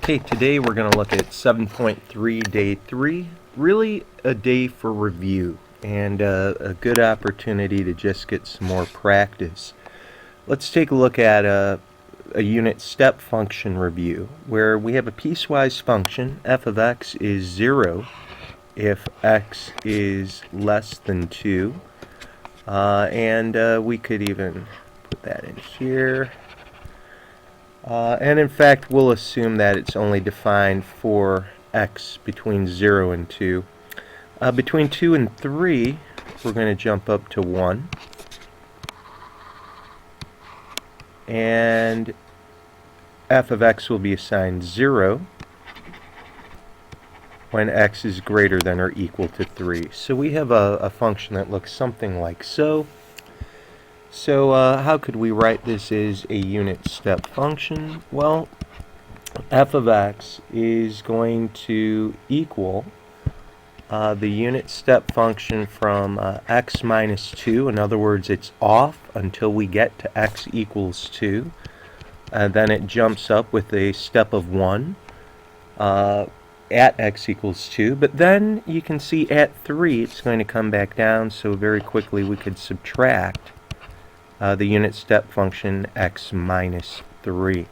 Okay, today we're going to look at 7.3 day 3, really a day for review and a good opportunity to just get some more practice. Let's take a look at a unit step function review where we have a piecewise function. F of x is 0 if x is less than 2, and we could even put that in here. And in fact, we'll assume that it's only defined for x between 0 and 2. Between 2 and 3, we're going to jump up to 1. And f of x will be assigned 0 when x is greater than or equal to 3. So we have a function that looks something like so. So how could we write this as a unit step function? Well, f of x is going to equal the unit step function from x minus 2. In other words, it's off until we get to x equals 2. Then it jumps up with a step of 1 at x equals 2. But then you can see at 3 it's going to come back down, so very quickly we could subtract the unit step function x minus 3.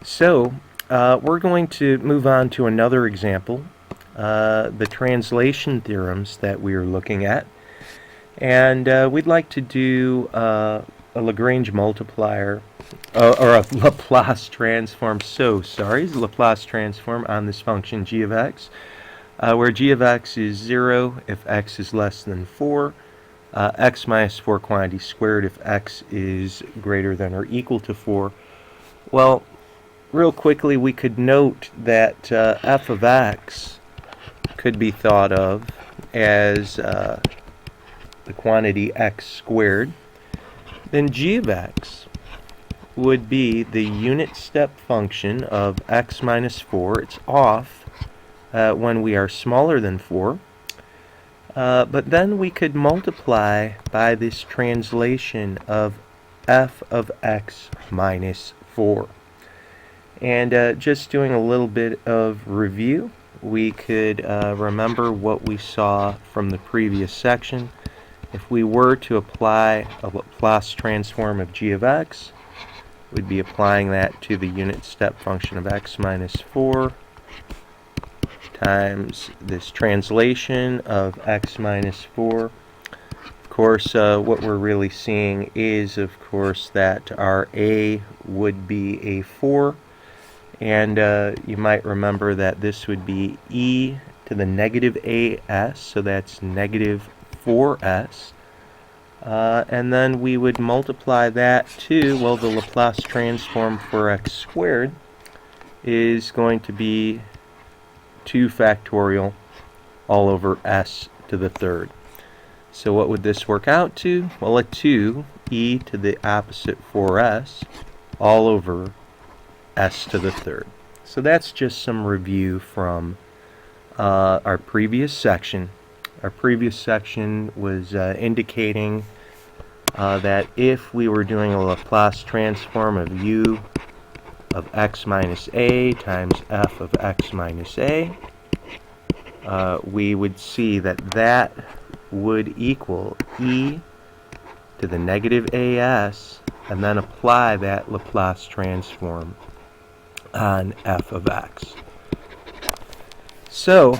So we're going to move on to another example, the translation theorems that we are looking at. And we'd like to do a Lagrange multiplier, or a Laplace transform, Laplace transform on this function g of x, where g of x is 0 if x is less than 4, x minus 4 quantity squared if x is greater than or equal to 4. Well, real quickly we could note that f of x could be thought of as the quantity x squared. Then g of x would be the unit step function of x minus 4. It's off when we are smaller than 4. But then we could multiply by this translation of f of x minus 4. And just doing a little bit of review, we could remember what we saw from the previous section. If we were to apply a Laplace transform of g of x, we'd be applying that to the unit step function of x minus 4 times this translation of x minus 4. Of course, what we're really seeing is, of course, that our a would be a 4. And you might remember that this would be e to the negative as, so that's negative 4s. And then we would multiply that to, well, the Laplace transform for x squared is going to be 2 factorial all over s to the third. So what would this work out to? Well, a 2 e to the opposite 4s all over s to the third. So that's just some review from our previous section. Our previous section was indicating that if we were doing a Laplace transform of u of x minus a times f of x minus a, we would see that that would equal e to the negative as, and then apply that Laplace transform on f of x. So,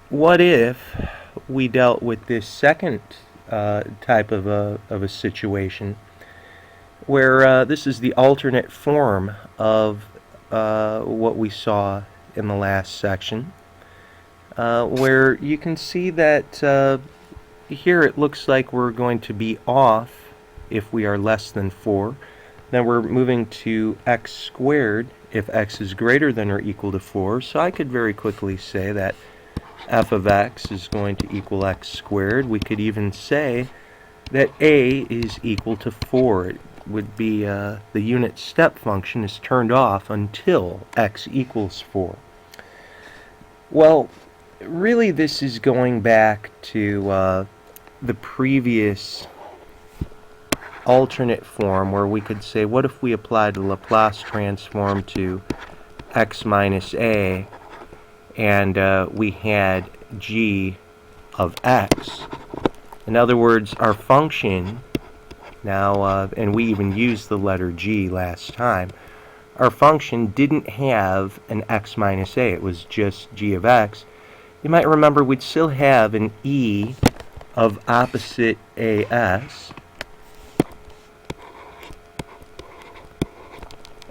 what if we dealt with this second type of a situation, where this is the alternate form of what we saw in the last section, where you can see that here it looks like we're going to be off if we are less than 4. Then we're moving to x squared if x is greater than or equal to 4. So I could very quickly say that f of x is going to equal x squared. We could even say that a is equal to 4. It would be the unit step function is turned off until x equals 4. Well, really this is going back to the previous alternate form where we could say, what if we applied the Laplace transform to x minus a, and we had g of x. In other words, our function now, and we even used the letter g last time, our function didn't have an x minus a, it was just g of x. You might remember we'd still have an e of opposite as,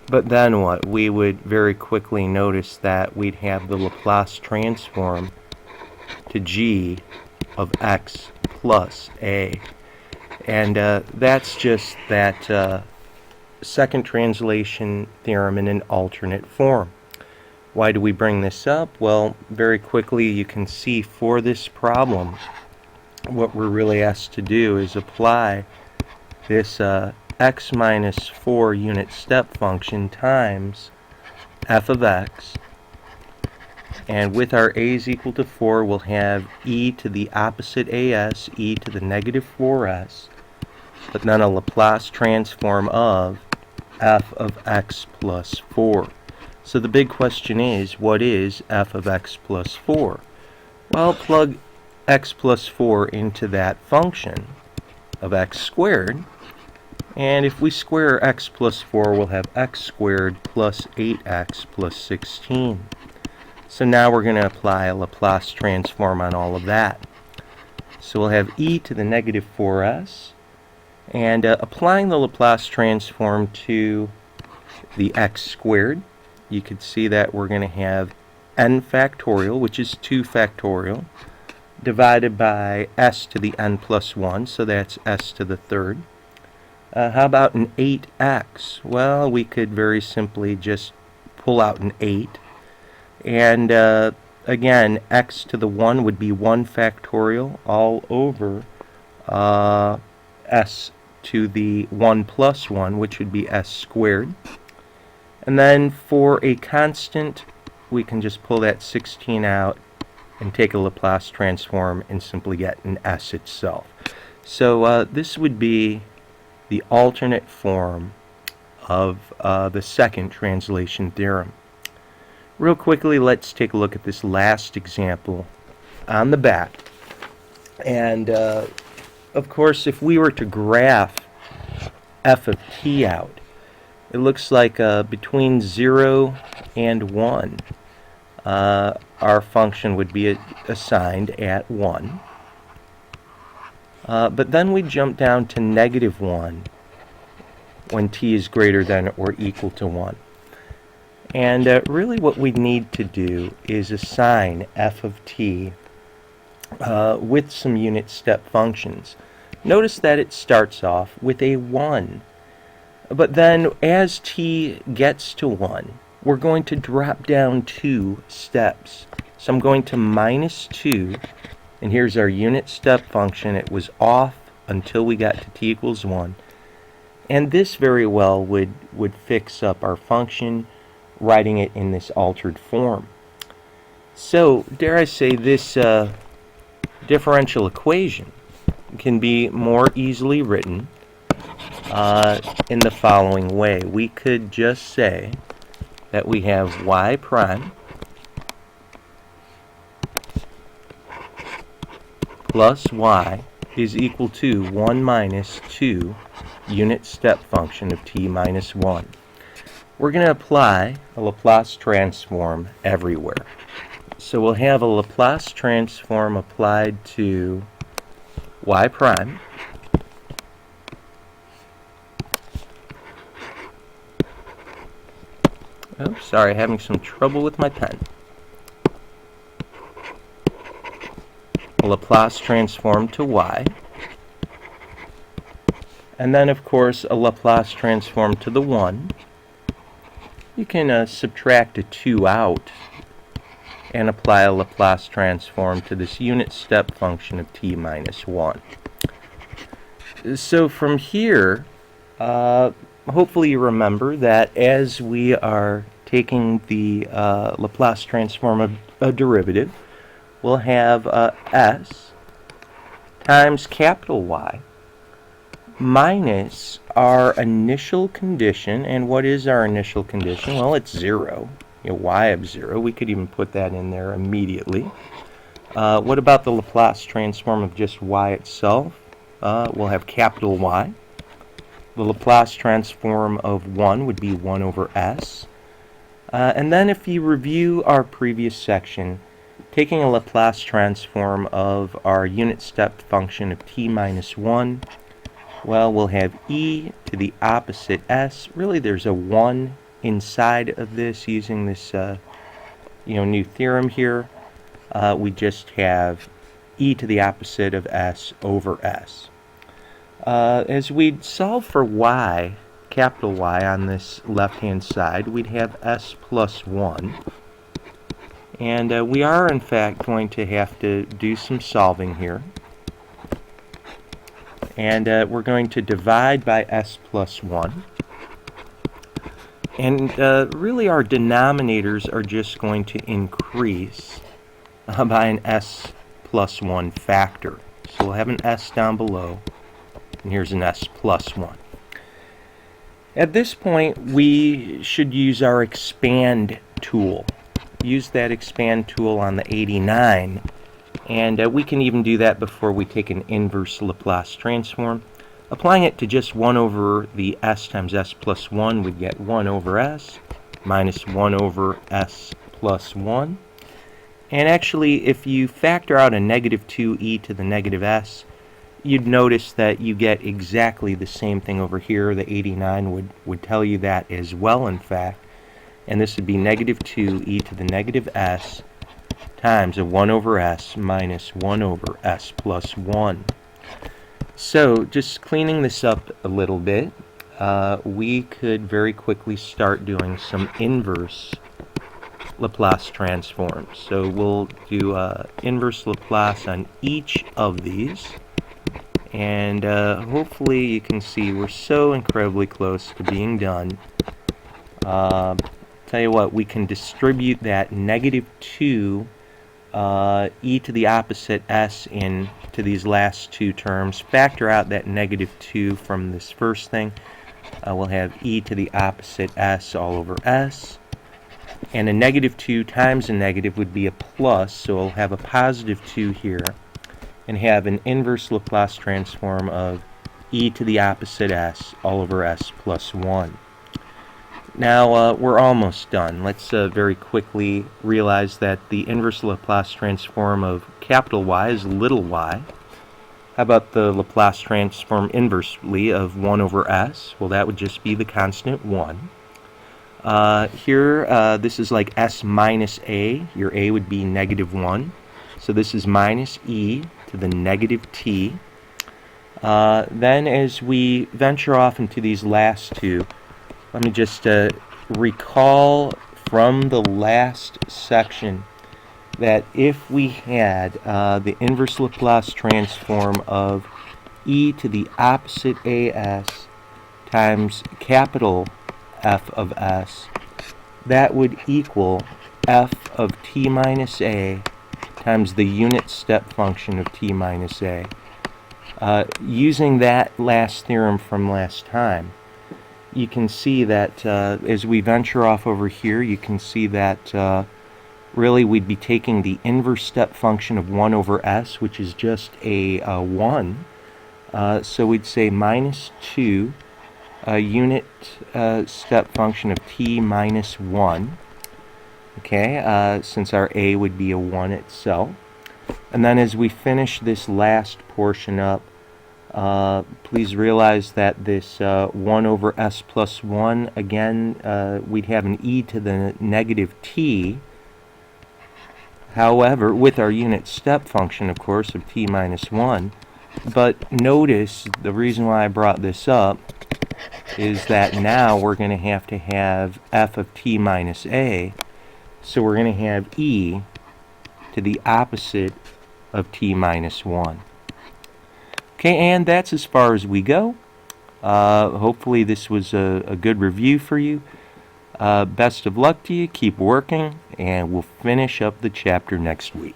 but then what? We would very quickly notice that we'd have the Laplace transform to g of x plus a. And that's just that second translation theorem in an alternate form. Why do we bring this up? Well, very quickly you can see for this problem, what we're really asked to do is apply this x minus 4 unit step function times f of x. And with our a is equal to 4, we'll have e to the opposite as, e to the negative 4s, but then a Laplace transform of f of x plus 4. So the big question is, what is f of x plus 4? Well, plug x plus 4 into that function of x squared, and if we square x plus 4, we'll have x squared plus 8x plus 16. So now we're going to apply a Laplace transform on all of that. So we'll have e to the negative 4s, and applying the Laplace transform to the x squared, you could see that we're going to have n factorial, which is 2 factorial, divided by s to the n plus 1, so that's s to the third. How about an 8x? Well, we could very simply just pull out an 8. And again, x to the 1 would be 1 factorial all over s to the 1 plus 1, which would be s squared. And then for a constant, we can just pull that 16 out and take a Laplace transform and simply get an s itself. So this would be the alternate form of the second translation theorem. Real quickly, let's take a look at this last example on the back. And of course, if we were to graph f of t out, it looks like between 0 and 1, our function would be assigned at 1. But then we jump down to negative 1 when t is greater than or equal to 1. And really what we need to do is assign f of t with some unit step functions. Notice that it starts off with a 1. But then as t gets to 1, we're going to drop down 2 steps. So I'm going to minus 2, and here's our unit step function. It was off until we got to t equals 1. And this very well would fix up our function, writing it in this altered form. So, dare I say, this differential equation can be more easily written in the following way. We could just say that we have y prime plus y is equal to 1 minus 2 unit step function of t minus 1. We're going to apply a Laplace transform everywhere. So we'll have a Laplace transform applied to y prime Oops, sorry, having some trouble with my pen. A Laplace transform to y. And then, of course, a Laplace transform to the 1. You can subtract a 2 out and apply a Laplace transform to this unit step function of t minus 1. So from here, hopefully you remember that as we are taking the Laplace transform of a derivative, we'll have s times capital Y minus our initial condition. And what is our initial condition? Well, it's 0. Y of 0. We could even put that in there immediately. What about the Laplace transform of just y itself? We'll have capital Y. The Laplace transform of 1 would be 1 over s. And then if you review our previous section, taking a Laplace transform of our unit step function of t minus 1, well, we'll have e to the opposite s. Really, there's a 1 inside of this using this new theorem here. We just have e to the opposite of s over s. As we'd solve for y, capital Y, on this left-hand side, we'd have s plus 1. And we are, in fact, going to have to do some solving here. And we're going to divide by s plus 1. And really, our denominators are just going to increase by an s plus 1 factor. So we'll have an s down below, and here's an s plus 1. At this point, we should use our expand tool. Use that expand tool on the 89, and we can even do that before we take an inverse Laplace transform. Applying it to just 1 over the s times s plus 1, we'd get 1 over s minus 1 over s plus 1. And actually, if you factor out a negative 2e to the negative s, you'd notice that you get exactly the same thing over here. The 89 would tell you that as well, in fact. And this would be negative 2e to the negative s times a 1 over s minus 1 over s plus 1. So, just cleaning this up a little bit, we could very quickly start doing some inverse Laplace transforms. So we'll do inverse Laplace on each of these. And hopefully you can see we're so incredibly close to being done. Tell you what, we can distribute that negative 2 e to the opposite s into these last two terms. Factor out that negative 2 from this first thing. We'll have e to the opposite s all over s. And a negative 2 times a negative would be a plus, so we'll have a positive 2 here. And have an inverse Laplace transform of e to the opposite s all over s plus 1. Now we're almost done. Let's very quickly realize that the inverse Laplace transform of capital Y is little y. How about the Laplace transform inversely of 1 over s? Well, that would just be the constant 1. Here, this is like s minus a. Your a would be negative 1. So this is minus e to the negative t. Then as we venture off into these last two, let me just recall from the last section that if we had the inverse Laplace transform of e to the opposite as times capital F of s, that would equal f of t minus a times the unit step function of t minus a. Using that last theorem from last time, you can see that as we venture off over here, you can see that really we'd be taking the inverse step function of 1 over s, which is just a 1. So we'd say minus 2 unit step function of t minus 1. Okay, since our a would be a 1 itself. And then as we finish this last portion up, please realize that this 1 over s plus 1, again, we'd have an e to the negative t. However, with our unit step function, of course, of t minus 1. But notice, the reason why I brought this up is that now we're going to have f of t minus a. So we're going to have e to the opposite of t minus 1. Okay, and that's as far as we go. Hopefully this was a good review for you. Best of luck to you. Keep working, and we'll finish up the chapter next week.